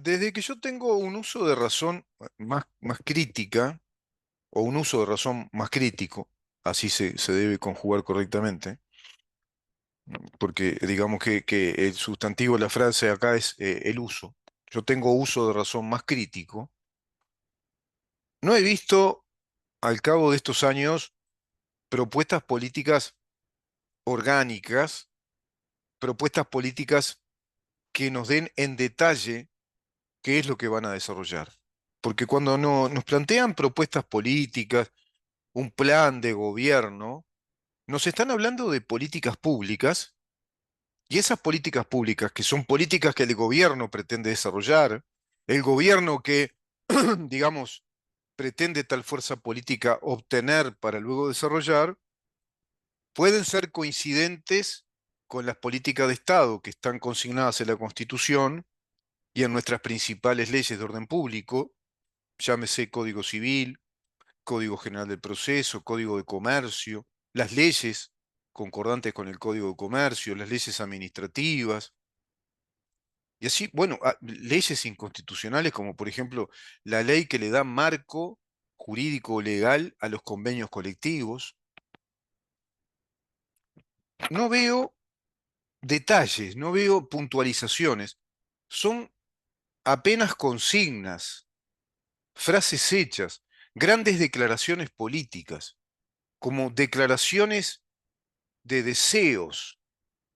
Desde que yo tengo un uso de razón más crítica, o un uso de razón más crítico, así se debe conjugar correctamente, porque digamos que el sustantivo de la frase acá es el uso. Yo tengo uso de razón más crítico. No he visto al cabo de estos años propuestas políticas orgánicas, propuestas políticas que nos den en detalle qué es lo que van a desarrollar. Porque cuando nos plantean propuestas políticas, un plan de gobierno, nos están hablando de políticas públicas y esas políticas públicas, que son políticas que el gobierno pretende desarrollar, el gobierno que, digamos, pretende tal fuerza política obtener para luego desarrollar, pueden ser coincidentes con las políticas de Estado que están consignadas en la Constitución y en nuestras principales leyes de orden público, llámese Código Civil, Código General del Proceso, Código de Comercio, las leyes concordantes con el Código de Comercio, las leyes administrativas, y así, bueno, leyes inconstitucionales como por ejemplo la ley que le da marco jurídico o legal a los convenios colectivos. No veo detalles, no veo puntualizaciones, son apenas consignas, frases hechas, grandes declaraciones políticas, como declaraciones de deseos,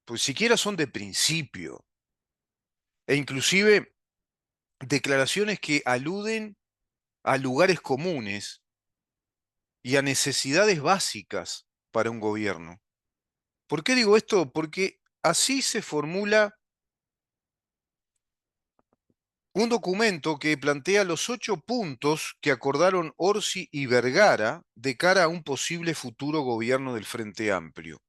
pues siquiera son de principio, e inclusive declaraciones que aluden a lugares comunes y a necesidades básicas para un gobierno. ¿Por qué digo esto? Porque así se formula un documento que plantea los 8 puntos que acordaron Orsi y Vergara de cara a un posible futuro gobierno del Frente Amplio.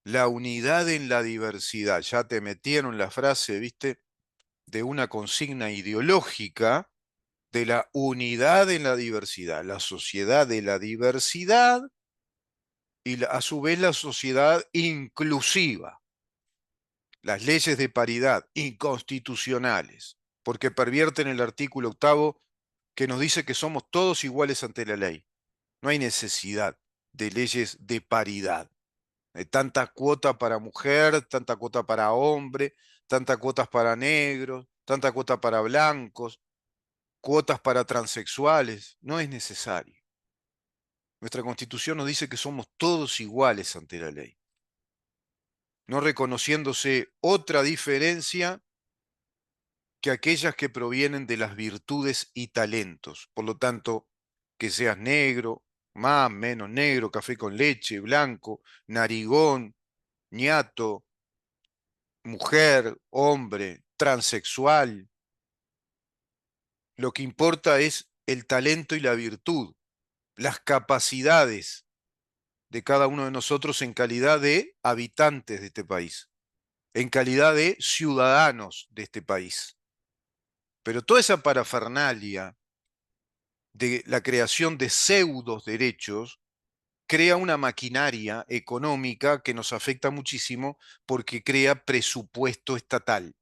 La unidad en la diversidad. Ya te metieron la frase, ¿viste? De una consigna ideológica de la unidad en la diversidad, la sociedad de la diversidad y a su vez la sociedad inclusiva, las leyes de paridad inconstitucionales, porque pervierten el artículo octavo que nos dice que somos todos iguales ante la ley. No hay necesidad de leyes de paridad. Hay tanta cuota para mujer, tanta cuota para hombre, tantas cuotas para negros, tanta cuota para blancos, cuotas para transexuales. No es necesario. Nuestra Constitución nos dice que somos todos iguales ante la ley, no reconociéndose otra diferencia que aquellas que provienen de las virtudes y talentos. Por lo tanto, que seas negro, más, menos negro, café con leche, blanco, narigón, ñato, mujer, hombre, transexual. Lo que importa es el talento y la virtud, las capacidades de cada uno de nosotros en calidad de habitantes de este país, en calidad de ciudadanos de este país. Pero toda esa parafernalia de la creación de pseudos derechos crea una maquinaria económica que nos afecta muchísimo porque crea presupuesto estatal.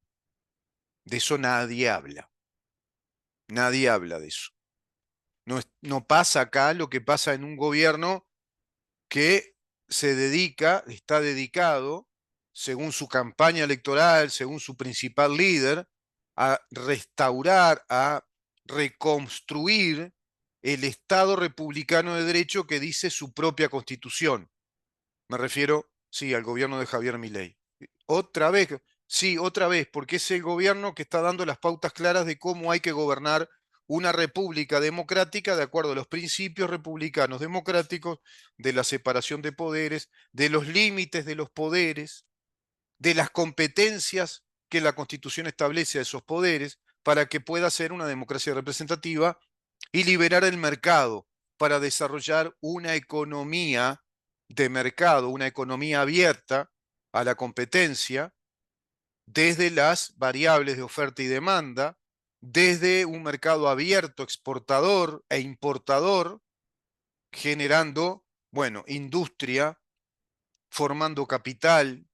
De eso nadie habla. Nadie habla de eso. No, no pasa acá lo que pasa en un gobierno que se dedica, está dedicado, según su campaña electoral, según su principal líder, a restaurar, a reconstruir el Estado republicano de derecho que dice su propia constitución. Me refiero, sí, al gobierno de Javier Milei. Otra vez, sí, otra vez, porque es el gobierno que está dando las pautas claras de cómo hay que gobernar una república democrática de acuerdo a los principios republicanos democráticos, de la separación de poderes, de los límites de los poderes, de las competencias que la Constitución establece a esos poderes para que pueda ser una democracia representativa y liberar el mercado para desarrollar una economía de mercado, una economía abierta a la competencia desde las variables de oferta y demanda, desde un mercado abierto, exportador e importador, generando, bueno, industria, formando capital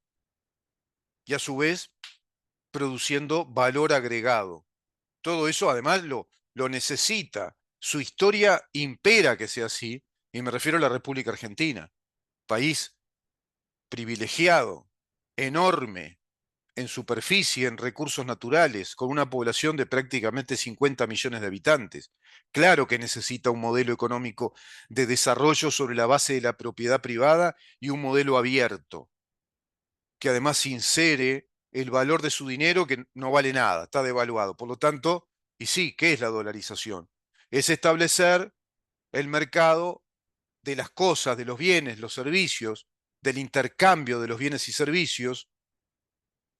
y a su vez produciendo valor agregado. Todo eso además lo necesita. Su historia impera que sea así, y me refiero a la República Argentina, país privilegiado, enorme, en superficie, en recursos naturales, con una población de prácticamente 50 millones de habitantes. Claro que necesita un modelo económico de desarrollo sobre la base de la propiedad privada y un modelo abierto, que además insere el valor de su dinero que no vale nada, está devaluado. Por lo tanto, y sí, ¿qué es la dolarización? Es establecer el mercado de las cosas, de los bienes, los servicios, del intercambio de los bienes y servicios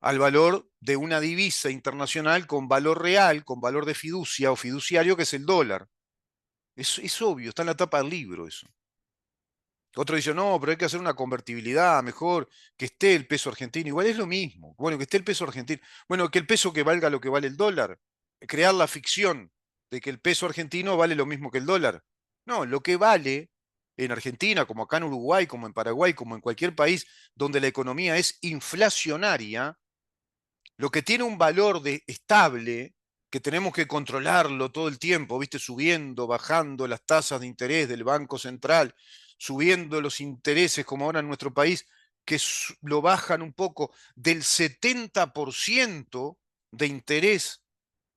al valor de una divisa internacional con valor real, con valor de fiducia o fiduciario, que es el dólar. Es obvio, está en la tapa del libro eso. Otro dice, no, pero hay que hacer una convertibilidad, mejor que esté el peso argentino. Igual es lo mismo. Bueno, que esté el peso argentino. Bueno, que el peso que valga lo que vale el dólar. Crear la ficción de que el peso argentino vale lo mismo que el dólar. No, lo que vale en Argentina, como acá en Uruguay, como en Paraguay, como en cualquier país donde la economía es inflacionaria, lo que tiene un valor estable, que tenemos que controlarlo todo el tiempo, ¿viste? Subiendo, bajando las tasas de interés del Banco Central, subiendo los intereses como ahora en nuestro país, que lo bajan un poco del 70% de interés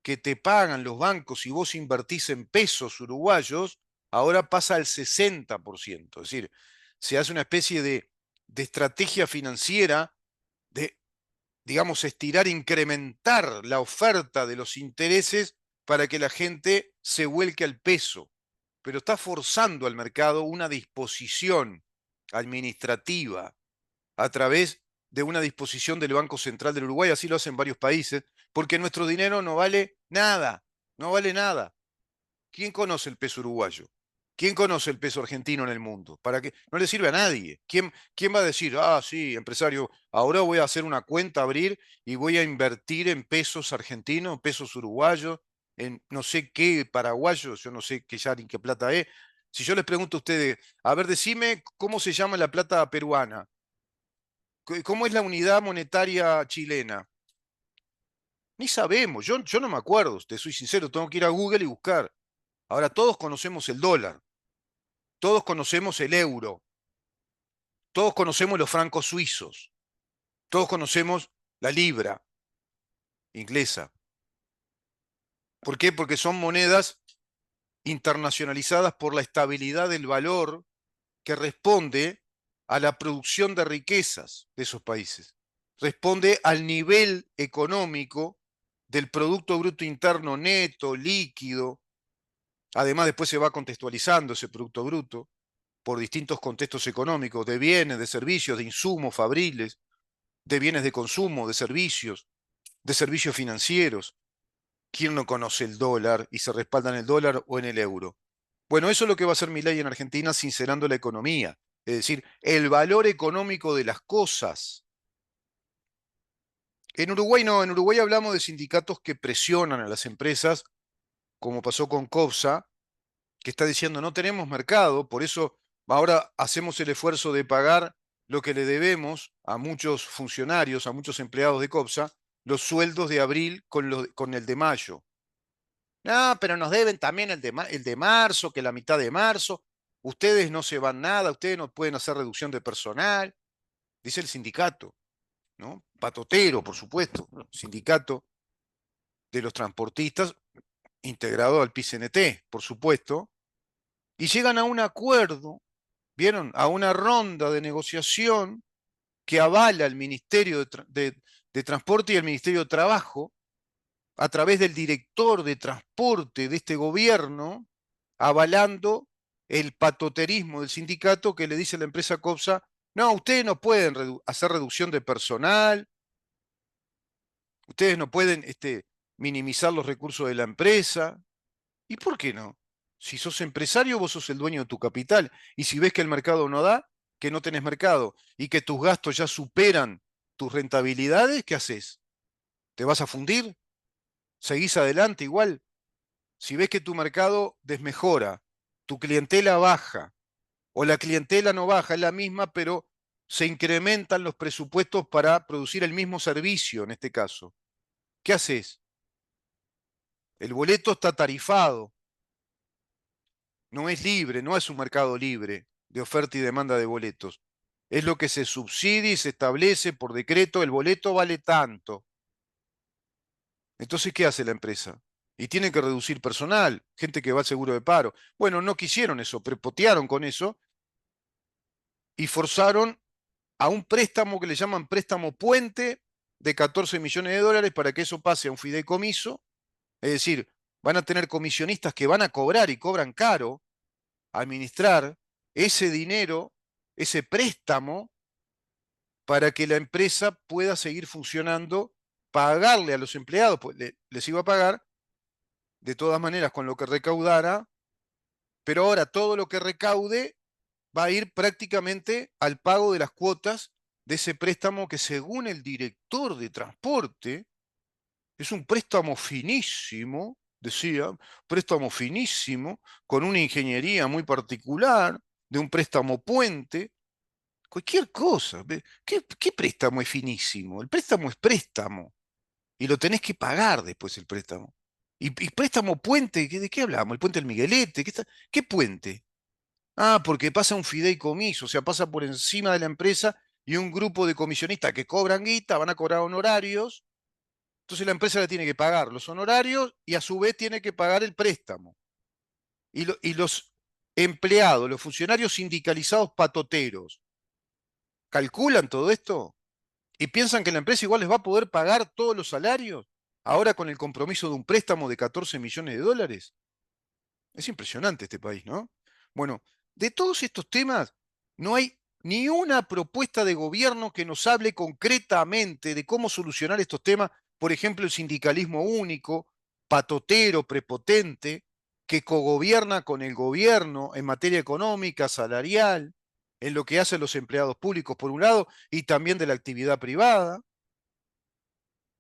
que te pagan los bancos si vos invertís en pesos uruguayos, ahora pasa al 60%. Es decir, se hace una especie de estrategia financiera de, digamos, estirar, incrementar la oferta de los intereses para que la gente se vuelque al peso, pero está forzando al mercado una disposición administrativa a través de una disposición del Banco Central del Uruguay, así lo hacen varios países, porque nuestro dinero no vale nada, no vale nada. ¿Quién conoce el peso uruguayo? ¿Quién conoce el peso argentino en el mundo? ¿Para qué? No le sirve a nadie. ¿Quién va a decir, ah, sí, empresario, ahora voy a hacer una cuenta, abrir y voy a invertir en pesos argentinos, pesos uruguayos, en no sé qué paraguayos, yo no sé qué ya ni qué plata es? Si yo les pregunto a ustedes, a ver, decime cómo se llama la plata peruana, cómo es la unidad monetaria chilena. Ni sabemos, yo no me acuerdo, te soy sincero, tengo que ir a Google y buscar. Ahora todos conocemos el dólar. Todos conocemos el euro, todos conocemos los francos suizos, todos conocemos la libra inglesa. ¿Por qué? Porque son monedas internacionalizadas por la estabilidad del valor que responde a la producción de riquezas de esos países. Responde al nivel económico del Producto Bruto Interno neto, líquido. Además, después se va contextualizando ese Producto Bruto por distintos contextos económicos, de bienes, de servicios, de insumos fabriles, de bienes de consumo, de servicios financieros. ¿Quién no conoce el dólar y se respalda en el dólar o en el euro? Bueno, eso es lo que va a hacer Milei en Argentina, sincerando la economía. Es decir, el valor económico de las cosas. En Uruguay no, en Uruguay hablamos de sindicatos que presionan a las empresas, como pasó con COPSA, que está diciendo no tenemos mercado, por eso ahora hacemos el esfuerzo de pagar lo que le debemos a muchos funcionarios, a muchos empleados de COPSA, los sueldos de abril con el de mayo. No, pero nos deben también el de marzo, que la mitad de marzo. Ustedes no se van nada, ustedes no pueden hacer reducción de personal, dice el sindicato, ¿no? Patotero, por supuesto, sindicato de los transportistas, integrado al PCNT, por supuesto, y llegan a un acuerdo, ¿vieron? A una ronda de negociación que avala el Ministerio de Transporte y el Ministerio de Trabajo a través del director de transporte de este gobierno, avalando el patoterismo del sindicato que le dice a la empresa COPSA, no, ustedes no pueden hacer reducción de personal, ustedes no pueden minimizar los recursos de la empresa. ¿Y por qué no? Si sos empresario, vos sos el dueño de tu capital. Y si ves que el mercado no da, que no tenés mercado y que tus gastos ya superan tus rentabilidades, ¿qué haces? ¿Te vas a fundir? ¿Seguís adelante igual? Si ves que tu mercado desmejora, tu clientela baja, o la clientela no baja, es la misma, pero se incrementan los presupuestos para producir el mismo servicio en este caso, ¿qué haces? El boleto está tarifado, no es libre, no es un mercado libre de oferta y demanda de boletos. Es lo que se subsidia y se establece por decreto, el boleto vale tanto. Entonces, ¿qué hace la empresa? Y tiene que reducir personal, gente que va al seguro de paro. Bueno, no quisieron eso, prepotearon con eso y forzaron a un préstamo que le llaman préstamo puente de 14 millones de dólares para que eso pase a un fideicomiso. Es decir, van a tener comisionistas que van a cobrar y cobran caro administrar ese dinero, ese préstamo, para que la empresa pueda seguir funcionando, pagarle a los empleados, pues les iba a pagar de todas maneras con lo que recaudara, pero ahora todo lo que recaude va a ir prácticamente al pago de las cuotas de ese préstamo que según el director de transporte es un préstamo finísimo, decía, préstamo finísimo, con una ingeniería muy particular, de un préstamo puente, cualquier cosa. ¿Qué préstamo es finísimo? El préstamo es préstamo y lo tenés que pagar después el préstamo. Y préstamo puente, ¿de qué hablamos? ¿El puente del Miguelete? ¿Qué puente? Ah, porque pasa un fideicomiso, o sea, pasa por encima de la empresa y un grupo de comisionistas que cobran guita, van a cobrar honorarios, entonces la empresa le tiene que pagar los honorarios y a su vez tiene que pagar el préstamo. Y los empleados, los funcionarios sindicalizados patoteros, calculan todo esto y piensan que la empresa igual les va a poder pagar todos los salarios, ahora con el compromiso de un préstamo de 14 millones de dólares. Es impresionante este país, ¿no? Bueno, de todos estos temas, no hay ni una propuesta de gobierno que nos hable concretamente de cómo solucionar estos temas. Por ejemplo, el sindicalismo único, patotero, prepotente, que cogobierna con el gobierno en materia económica, salarial, en lo que hacen los empleados públicos, por un lado, y también de la actividad privada.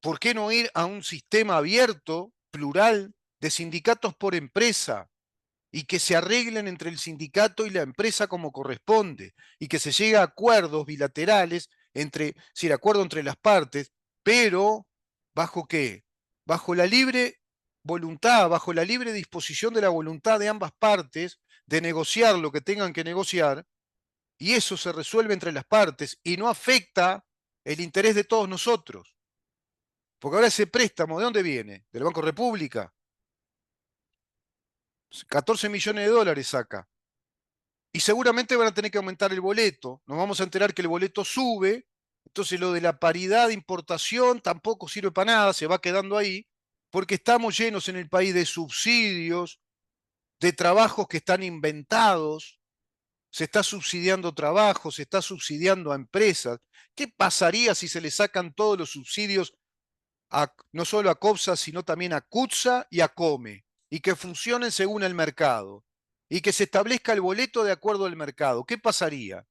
¿Por qué no ir a un sistema abierto, plural, de sindicatos por empresa? Y que se arreglen entre el sindicato y la empresa como corresponde, y que se llegue a acuerdos bilaterales entre, sí, acuerdo entre las partes, pero ¿bajo qué? Bajo la libre voluntad, bajo la libre disposición de la voluntad de ambas partes de negociar lo que tengan que negociar, y eso se resuelve entre las partes y no afecta el interés de todos nosotros. Porque ahora ese préstamo, ¿de dónde viene? ¿Del Banco República? 14 millones de dólares saca. Y seguramente van a tener que aumentar el boleto. Nos vamos a enterar que el boleto sube. Entonces lo de la paridad de importación tampoco sirve para nada, se va quedando ahí, porque estamos llenos en el país de subsidios, de trabajos que están inventados, se está subsidiando trabajos, se está subsidiando a empresas. ¿Qué pasaría si se le sacan todos los subsidios no solo a COPSA, sino también a CUTSA y a COME, y que funcionen según el mercado, y que se establezca el boleto de acuerdo al mercado? ¿Qué pasaría?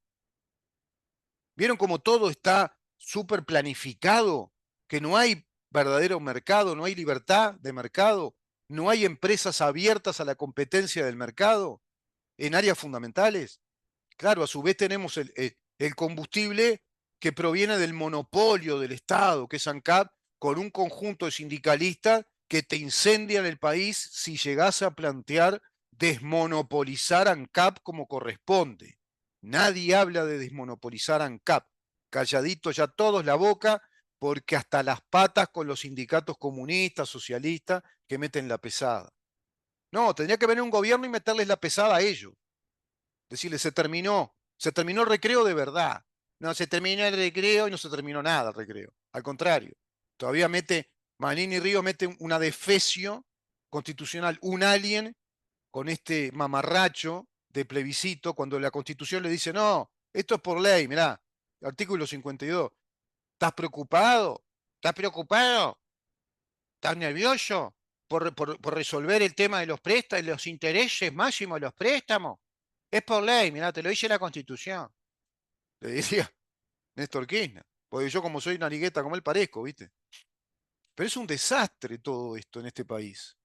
¿Vieron cómo todo está súper planificado? Que no hay verdadero mercado, no hay libertad de mercado, no hay empresas abiertas a la competencia del mercado en áreas fundamentales. Claro, a su vez tenemos el combustible que proviene del monopolio del Estado, que es ANCAP, con un conjunto de sindicalistas que te incendian el país si llegase a plantear desmonopolizar ANCAP como corresponde. Nadie habla de desmonopolizar ANCAP. Calladito ya todos la boca, porque hasta las patas con los sindicatos comunistas, socialistas, que meten la pesada. No, tendría que venir un gobierno y meterles la pesada a ellos. Decirles, se terminó el recreo de verdad. No, se terminó el recreo y no se terminó nada el recreo. Al contrario, todavía Manini Ríos mete una defecio constitucional, un alien con este mamarracho de plebiscito, cuando la Constitución le dice, no, esto es por ley, mirá, artículo 52. ¿Estás preocupado? ¿Estás preocupado? ¿Estás nervioso por resolver el tema de los préstamos, los intereses máximos de los préstamos? Es por ley, mirá, te lo dice la Constitución. Le decía Néstor Kirchner. Porque yo, como soy narigueta como él, parezco, ¿viste? Pero es un desastre todo esto en este país.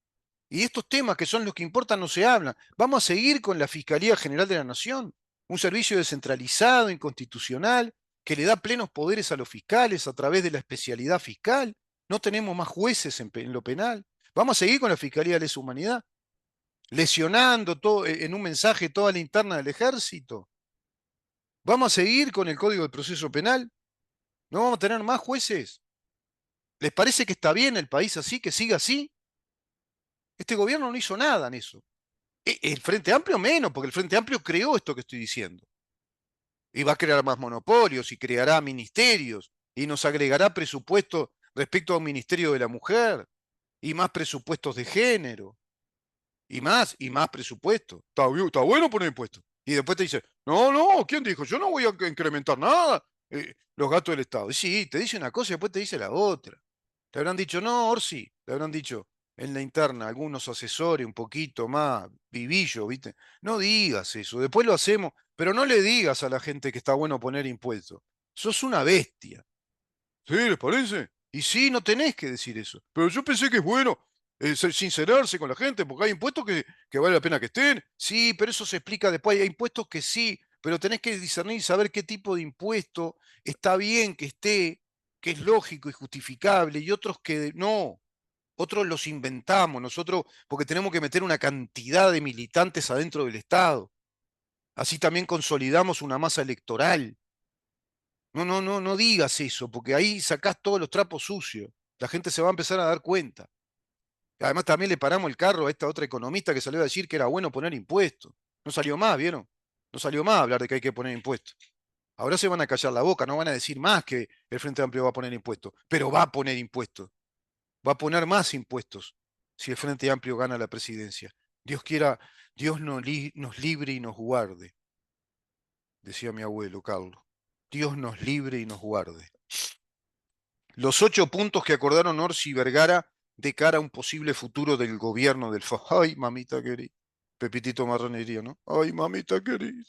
Y estos temas que son los que importan no se hablan. Vamos a seguir con la Fiscalía General de la Nación, un servicio descentralizado, inconstitucional, que le da plenos poderes a los fiscales a través de la especialidad fiscal. No tenemos más jueces en lo penal. ¿Vamos a seguir con la Fiscalía de Lesa Humanidad? ¿Lesionando todo, en un mensaje toda la interna del ejército? ¿Vamos a seguir con el Código de Proceso Penal? ¿No vamos a tener más jueces? ¿Les parece que está bien el país así, que siga así? Este gobierno no hizo nada en eso. El Frente Amplio menos, porque el Frente Amplio creó esto que estoy diciendo. Y va a crear más monopolios y creará ministerios y nos agregará presupuesto respecto a un ministerio de la mujer y más presupuestos de género y más presupuesto. Está bueno poner impuestos. Y después te dice, no, no, ¿quién dijo? Yo no voy a incrementar nada los gastos del Estado. Y sí, te dice una cosa y después te dice la otra. Te habrán dicho, no, Orsi, te habrán dicho en la interna, algunos asesores un poquito más, vivillo, ¿viste? No digas eso, después lo hacemos, pero no le digas a la gente que está bueno poner impuestos. Sos una bestia. ¿Sí? ¿Les parece? Y sí, no tenés que decir eso. Pero yo pensé que es bueno sincerarse con la gente, porque hay impuestos que vale la pena que estén. Sí, pero eso se explica después. Hay impuestos que sí, pero tenés que discernir y saber qué tipo de impuesto está bien que esté, que es lógico y justificable, y otros que no. Otros los inventamos nosotros porque tenemos que meter una cantidad de militantes adentro del Estado. Así también consolidamos una masa electoral. No, no, no, no digas eso, porque ahí sacás todos los trapos sucios. La gente se va a empezar a dar cuenta. Además, también le paramos el carro a esta otra economista que salió a decir que era bueno poner impuestos. No salió más, ¿vieron? No salió más a hablar de que hay que poner impuestos. Ahora se van a callar la boca, no van a decir más que el Frente Amplio va a poner impuestos, pero va a poner impuestos, va a poner más impuestos si el Frente Amplio gana la presidencia. Dios quiera, Dios nos libre y nos guarde, decía mi abuelo Carlos. Dios nos libre y nos guarde. Los 8 puntos que acordaron Orsi y Vergara de cara a un posible futuro del gobierno del FA. Ay, mamita querida. Pepitito Marronería, ¿no? Ay, mamita querida.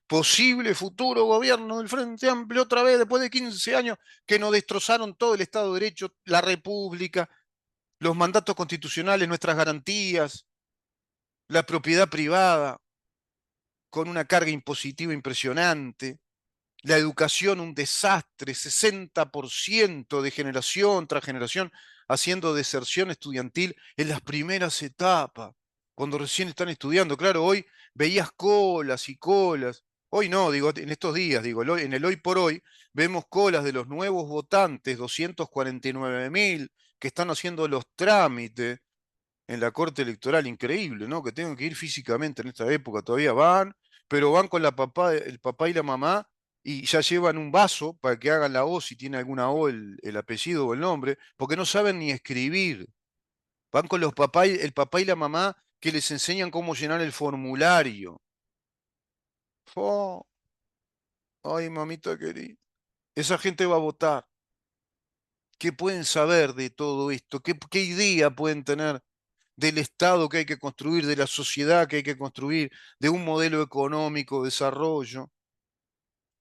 Posible futuro gobierno del Frente Amplio otra vez después de 15 años que nos destrozaron todo el Estado de Derecho, la República, los mandatos constitucionales, nuestras garantías, la propiedad privada, con una carga impositiva impresionante. La educación un desastre, 60% de generación tras generación haciendo deserción estudiantil en las primeras etapas, cuando recién están estudiando. Claro, hoy veías colas y colas. Hoy no, digo, en estos días, digo, en el hoy por hoy, vemos colas de los nuevos votantes, 249.000, que están haciendo los trámites en la corte electoral, increíble, ¿no? Que tengan que ir físicamente en esta época, todavía van, pero van con el papá y la mamá y ya llevan un vaso para que hagan la O si tiene alguna O el apellido o el nombre, porque no saben ni escribir. Van con el papá y la mamá que les enseñan cómo llenar el formulario. Oh, ay, mamita querida. Esa gente va a votar. ¿Qué pueden saber de todo esto? ¿Qué idea pueden tener del Estado que hay que construir, de la sociedad que hay que construir, de un modelo económico, de desarrollo,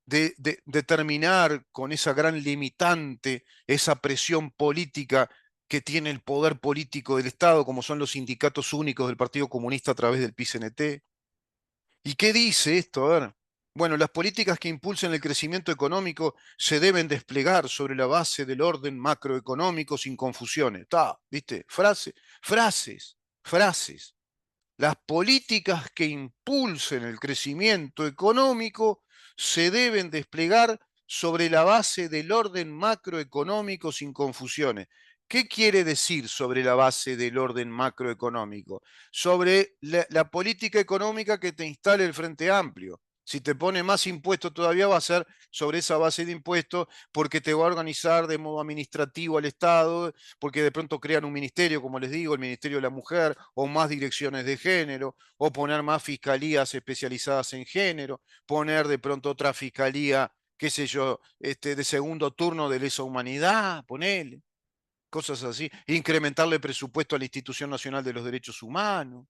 de terminar con esa gran limitante, esa presión política que tiene el poder político del Estado, como son los sindicatos únicos del Partido Comunista a través del PICNT? ¿Y qué dice esto? A ver. Bueno, las políticas que impulsen el crecimiento económico se deben desplegar sobre la base del orden macroeconómico sin confusiones. Está, ¿viste? Frases, frases. Las políticas que impulsen el crecimiento económico se deben desplegar sobre la base del orden macroeconómico sin confusiones. ¿Qué quiere decir sobre la base del orden macroeconómico? Sobre la política económica que te instale el Frente Amplio. Si te pone más impuestos todavía va a ser sobre esa base de impuestos porque te va a organizar de modo administrativo al Estado, porque de pronto crean un ministerio, como les digo, el Ministerio de la Mujer, o más direcciones de género, o poner más fiscalías especializadas en género, poner de pronto otra fiscalía, qué sé yo, de segundo turno de lesa humanidad, ponele, cosas así, incrementarle presupuesto a la Institución Nacional de los Derechos Humanos.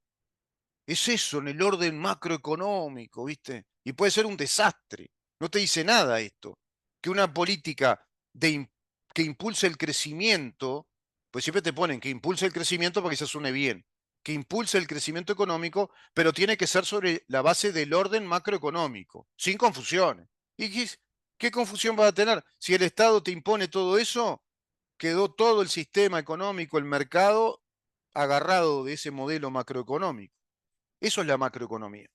Es eso, en el orden macroeconómico, ¿viste? Y puede ser un desastre. No te dice nada esto. Que una política que impulse el crecimiento, pues siempre te ponen que impulse el crecimiento para que se suene bien, que impulse el crecimiento económico, pero tiene que ser sobre la base del orden macroeconómico, sin confusiones. ¿Y qué confusión vas a tener? Si el Estado te impone todo eso, quedó todo el sistema económico, el mercado agarrado de ese modelo macroeconómico. Eso es la macroeconomía.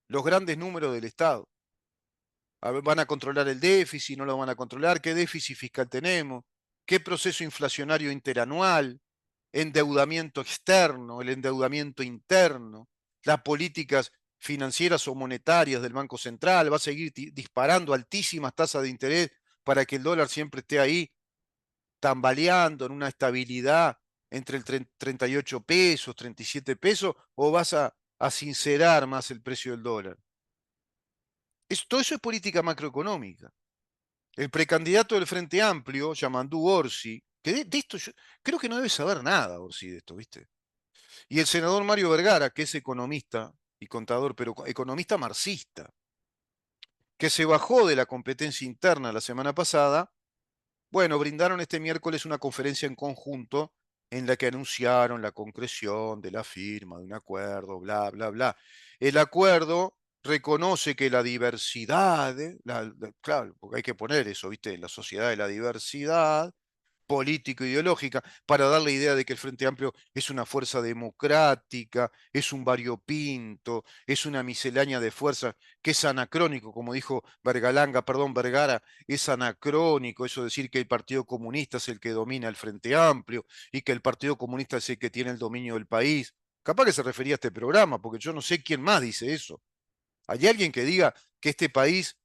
Los grandes números del Estado. A ver, ¿van a controlar el déficit? ¿No lo van a controlar? ¿Qué déficit fiscal tenemos? ¿Qué proceso inflacionario interanual? Endeudamiento externo, el endeudamiento interno, las políticas financieras o monetarias del Banco Central, va a seguir disparando altísimas tasas de interés para que el dólar siempre esté ahí tambaleando en una estabilidad entre el 38 pesos, 37 pesos, o vas a sincerar más el precio del dólar. Todo eso es política macroeconómica. El precandidato del Frente Amplio, Yamandú Orsi, que de esto yo creo que no debe saber nada, Orsi, de esto, ¿viste? Y el senador Mario Vergara, que es economista y contador, pero economista marxista, que se bajó de la competencia interna la semana pasada. Bueno, brindaron este miércoles una conferencia en conjunto en la que anunciaron la concreción de la firma de un acuerdo, bla, bla, bla. El acuerdo reconoce que la diversidad, claro, porque hay que poner eso, ¿viste? La sociedad de la diversidad político-ideológica, para dar la idea de que el Frente Amplio es una fuerza democrática, es un variopinto, es una miscelánea de fuerzas, que es anacrónico, como dijo Vergara, es anacrónico eso de decir que el Partido Comunista es el que domina el Frente Amplio y que el Partido Comunista es el que tiene el dominio del país. Capaz que se refería a este programa, porque yo no sé quién más dice eso. ¿Hay alguien que diga que este país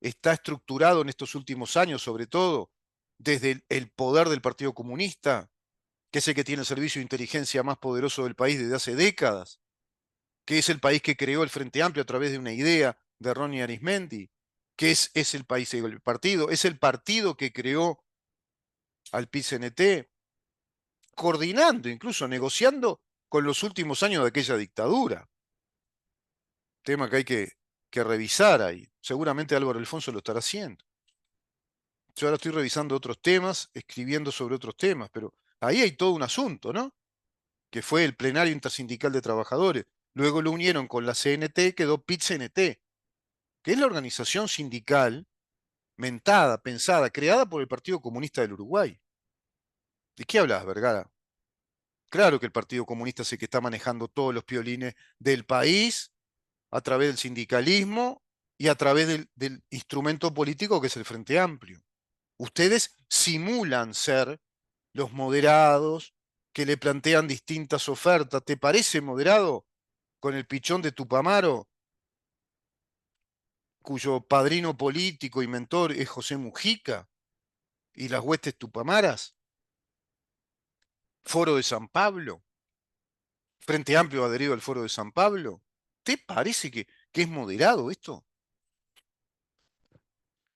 está estructurado en estos últimos años, sobre todo, desde el poder del Partido Comunista, que es el que tiene el servicio de inteligencia más poderoso del país desde hace décadas, que es el país que creó el Frente Amplio a través de una idea de Ronnie Arismendi, que es el país, el partido, es el partido que creó al PIT-CNT, coordinando, incluso negociando con los últimos años de aquella dictadura. Tema que hay que revisar ahí. Seguramente Álvaro Alfonso lo estará haciendo. Yo ahora estoy revisando otros temas, escribiendo sobre otros temas, pero ahí hay todo un asunto, ¿no? Que fue el plenario intersindical de trabajadores. Luego lo unieron con la CNT, quedó PIT-CNT, que es la organización sindical mentada, pensada, creada por el Partido Comunista del Uruguay. ¿De qué hablas, Vergara? Claro que el Partido Comunista es el que está manejando todos los piolines del país a través del sindicalismo y a través del instrumento político que es el Frente Amplio. Ustedes simulan ser los moderados que le plantean distintas ofertas. ¿Te parece moderado con el pichón de Tupamaro, cuyo padrino político y mentor es José Mujica, y las huestes tupamaras? Foro de San Pablo, Frente Amplio adherido al Foro de San Pablo. ¿Te parece que es moderado esto?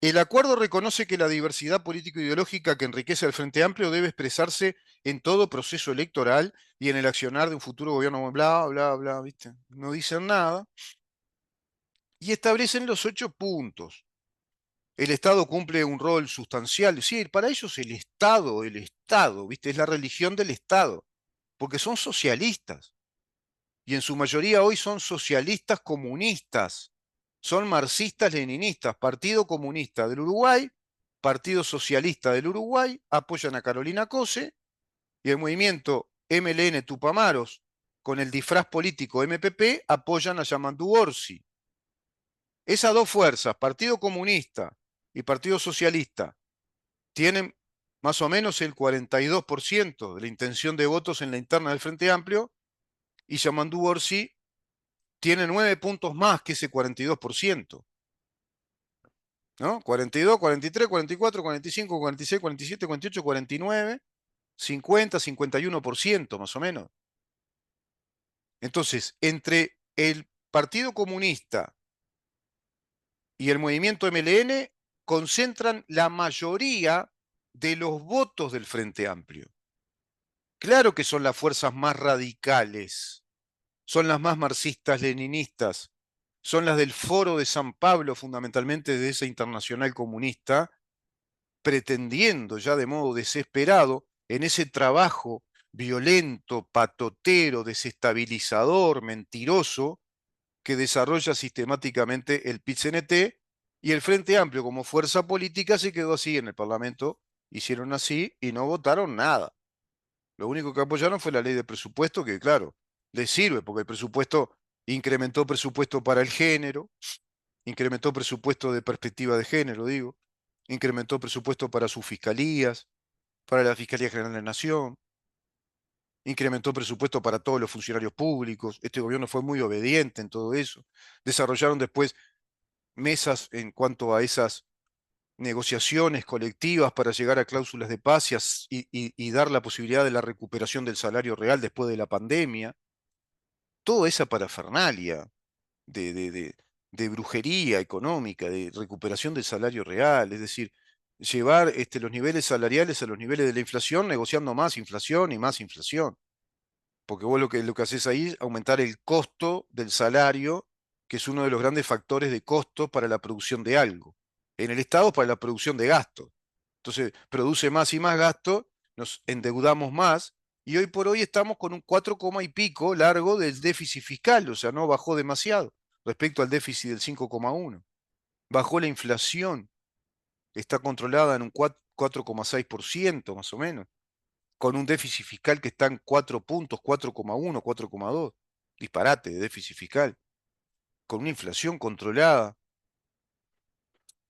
El acuerdo reconoce que la diversidad político-ideológica que enriquece al Frente Amplio debe expresarse en todo proceso electoral y en el accionar de un futuro gobierno, bla, bla, bla, ¿viste? No dicen nada. Y establecen los 8 puntos. El Estado cumple un rol sustancial. Sí, para ellos el Estado, ¿viste? Es la religión del Estado, porque son socialistas. Y en su mayoría hoy son socialistas comunistas, son marxistas leninistas, Partido Comunista del Uruguay, Partido Socialista del Uruguay, apoyan a Carolina Cose y el movimiento MLN Tupamaros con el disfraz político MPP apoyan a Yamandú Orsi. Esas dos fuerzas, Partido Comunista y Partido Socialista, tienen más o menos el 42% de la intención de votos en la interna del Frente Amplio y Yamandú Orsi tiene 9 puntos más que ese 42%. ¿No? 42, 43, 44, 45, 46, 47, 48, 49, 50, 51% más o menos. Entonces, entre el Partido Comunista y el movimiento MLN concentran la mayoría de los votos del Frente Amplio. Claro que son las fuerzas más radicales, son las más marxistas-leninistas, son las del Foro de San Pablo, fundamentalmente de esa internacional comunista, pretendiendo ya de modo desesperado en ese trabajo violento, patotero, desestabilizador, mentiroso, que desarrolla sistemáticamente el PIT-CNT, y el Frente Amplio como fuerza política se quedó así en el Parlamento, hicieron así y no votaron nada. Lo único que apoyaron fue la ley de presupuesto, que claro, les sirve, porque el presupuesto incrementó presupuesto para el género, incrementó presupuesto de perspectiva de género, digo, incrementó presupuesto para sus fiscalías, para la Fiscalía General de la Nación, incrementó presupuesto para todos los funcionarios públicos. Este gobierno fue muy obediente en todo eso. Desarrollaron después mesas en cuanto a esas negociaciones colectivas para llegar a cláusulas de paz y dar la posibilidad de la recuperación del salario real después de la pandemia. Toda esa parafernalia de, de, de, de brujería económica, de recuperación del salario real, es decir, llevar los niveles salariales a los niveles de la inflación, negociando más inflación y más inflación. Porque vos lo que haces ahí es aumentar el costo del salario, que es uno de los grandes factores de costo para la producción de algo. En el Estado, para la producción de gasto. Entonces, produce más y más gasto, nos endeudamos más, y hoy por hoy estamos con un 4, y pico largo del déficit fiscal, o sea, no bajó demasiado respecto al déficit del 5,1. Bajó la inflación, está controlada en un 4,6% más o menos, con un déficit fiscal que está en 4 puntos, 4,1, 4,2. Disparate de déficit fiscal, con una inflación controlada.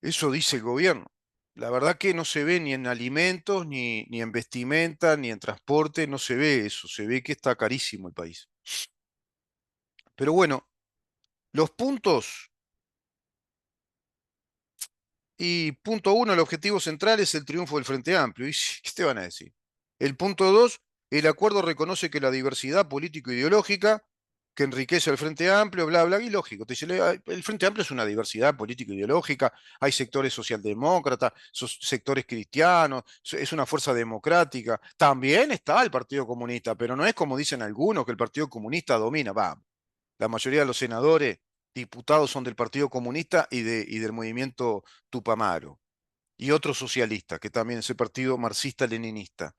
Eso dice el gobierno. La verdad que no se ve ni en alimentos, ni en vestimenta, ni en transporte, no se ve eso. Se ve que está carísimo el país. Pero bueno, los puntos. Y punto uno, el objetivo central es el triunfo del Frente Amplio. ¿Y qué te van a decir? El punto dos, el acuerdo reconoce que la diversidad político-ideológica que enriquece al Frente Amplio, bla, bla, y lógico. Te dice, el Frente Amplio es una diversidad político-ideológica, hay sectores socialdemócratas, sectores cristianos, es una fuerza democrática. También está el Partido Comunista, pero no es como dicen algunos, que el Partido Comunista domina. Vamos, la mayoría de los senadores, diputados son del Partido Comunista y del movimiento Tupamaro. Y otro socialista, que también es el partido marxista-leninista.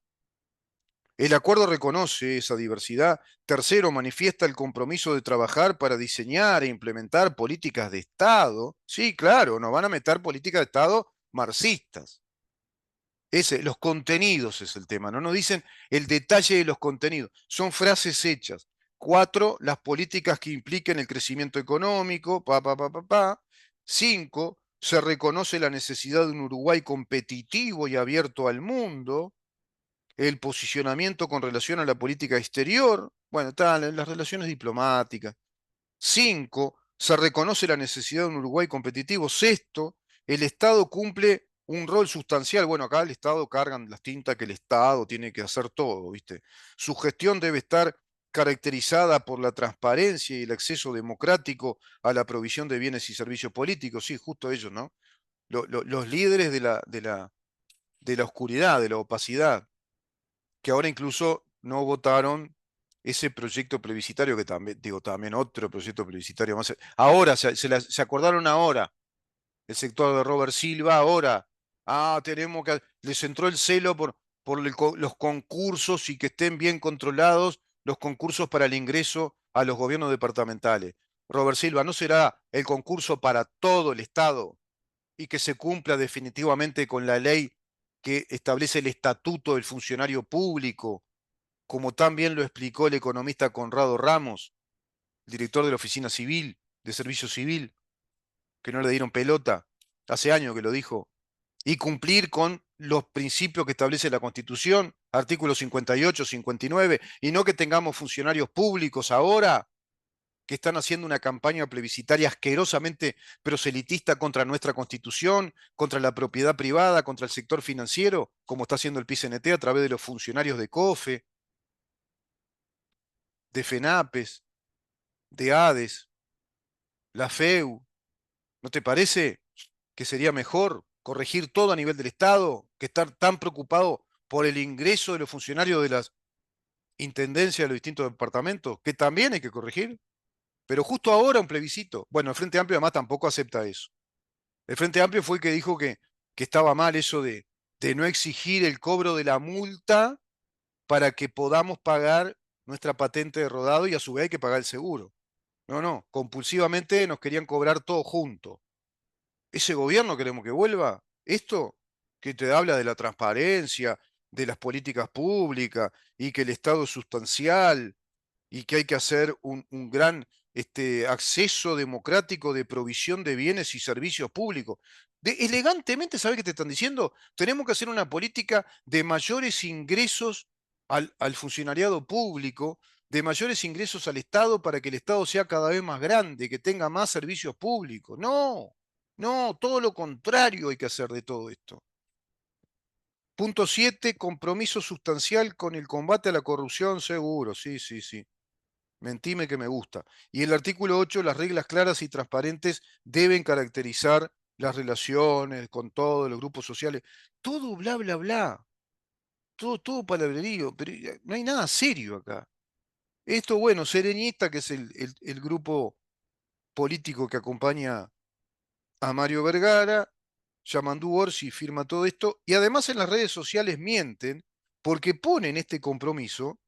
El acuerdo reconoce esa diversidad. Tercero, manifiesta el compromiso de trabajar para diseñar e implementar políticas de Estado. Sí, claro, nos van a meter políticas de Estado marxistas. Los contenidos es el tema, no nos dicen el detalle de los contenidos, son frases hechas. Cuatro, las políticas que impliquen el crecimiento económico, pa, pa, pa, pa, pa. Cinco, se reconoce la necesidad de un Uruguay competitivo y abierto al mundo. El posicionamiento con relación a la política exterior, bueno, tal, las relaciones diplomáticas. Cinco, se reconoce la necesidad de un Uruguay competitivo. Sexto, el Estado cumple un rol sustancial. Bueno, acá el Estado cargan las tintas que el Estado tiene que hacer todo, ¿viste? Su gestión debe estar caracterizada por la transparencia y el acceso democrático a la provisión de bienes y servicios políticos. Sí, justo ellos, ¿no? Los líderes de la oscuridad, de la opacidad, que ahora incluso no votaron ese proyecto plebiscitario que también, digo, también otro proyecto plebiscitario más. Ahora, se acordaron ahora, el sector de Robert Silva, ahora. Tenemos que. Les entró el celo por los concursos y que estén bien controlados los concursos para el ingreso a los gobiernos departamentales. Robert Silva, ¿no será el concurso para todo el Estado y que se cumpla definitivamente con la ley que establece el estatuto del funcionario público, como también lo explicó el economista Conrado Ramos, director de la Oficina Civil, de Servicio Civil, que no le dieron pelota, hace años que lo dijo, y cumplir con los principios que establece la Constitución, artículos 58, 59, y no que tengamos funcionarios públicos ahora que están haciendo una campaña plebiscitaria asquerosamente proselitista contra nuestra Constitución, contra la propiedad privada, contra el sector financiero, como está haciendo el PCNT a través de los funcionarios de COFE, de FENAPES, de ADES, la FEU. ¿No te parece que sería mejor corregir todo a nivel del Estado que estar tan preocupado por el ingreso de los funcionarios de las intendencias de los distintos departamentos, que también hay que corregir? Pero justo ahora un plebiscito. Bueno, el Frente Amplio además tampoco acepta eso. El Frente Amplio fue el que dijo que estaba mal eso de no exigir el cobro de la multa para que podamos pagar nuestra patente de rodado y a su vez hay que pagar el seguro. No, no, compulsivamente nos querían cobrar todo junto. ¿Ese gobierno queremos que vuelva? ¿Esto que te habla de la transparencia, de las políticas públicas y que el Estado es sustancial y que hay que hacer un gran acceso democrático de provisión de bienes y servicios públicos. Elegantemente, ¿sabes qué te están diciendo? Tenemos que hacer una política de mayores ingresos al funcionariado público, de mayores ingresos al Estado para que el Estado sea cada vez más grande, que tenga más servicios públicos. No, no, todo lo contrario hay que hacer de todo esto. Punto 7, compromiso sustancial con el combate a la corrupción, seguro, sí, sí, sí. Mentime que me gusta. Y el artículo 8, las reglas claras y transparentes deben caracterizar las relaciones con todos los grupos sociales. Todo bla, bla, bla. Todo palabrerío, pero no hay nada serio acá. Esto, bueno, Serenista, que es el grupo político que acompaña a Mario Vergara, Yamandú Orsi firma todo esto, y además en las redes sociales mienten porque ponen este compromiso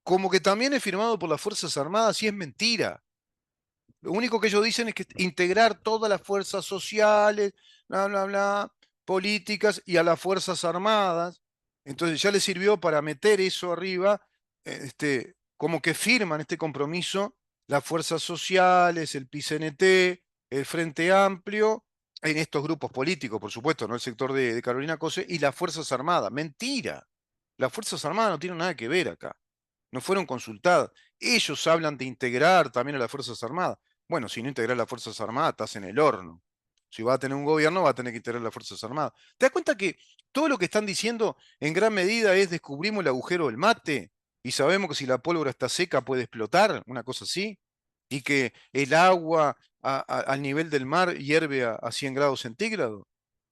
como que también es firmado por las Fuerzas Armadas y es mentira. Lo único que ellos dicen es que integrar todas las fuerzas sociales, bla, bla, bla, políticas y a las Fuerzas Armadas. Entonces ya les sirvió para meter eso arriba, como que firman este compromiso las fuerzas sociales, el PCNT, el Frente Amplio, en estos grupos políticos, por supuesto, no el sector de Carolina Cose, y las Fuerzas Armadas. Mentira. Las Fuerzas Armadas no tienen nada que ver acá. No fueron consultadas. Ellos hablan de integrar también a las Fuerzas Armadas. Bueno, si no integrar las Fuerzas Armadas, estás en el horno. Si va a tener un gobierno, va a tener que integrar las Fuerzas Armadas. ¿Te das cuenta que todo lo que están diciendo en gran medida es descubrimos el agujero del mate y sabemos que si la pólvora está seca puede explotar, una cosa así? Y que el agua al nivel del mar hierve a 100 grados centígrados.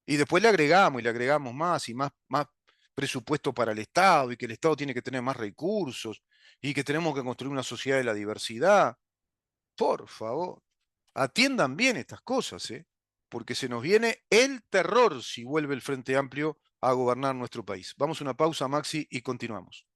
Y después le agregamos y le agregamos más y más presupuesto para el Estado y que el Estado tiene que tener más recursos y que tenemos que construir una sociedad de la diversidad. Por favor, atiendan bien estas cosas, ¿eh? Porque se nos viene el terror si vuelve el Frente Amplio a gobernar nuestro país. Vamos a una pausa, Maxi, y continuamos.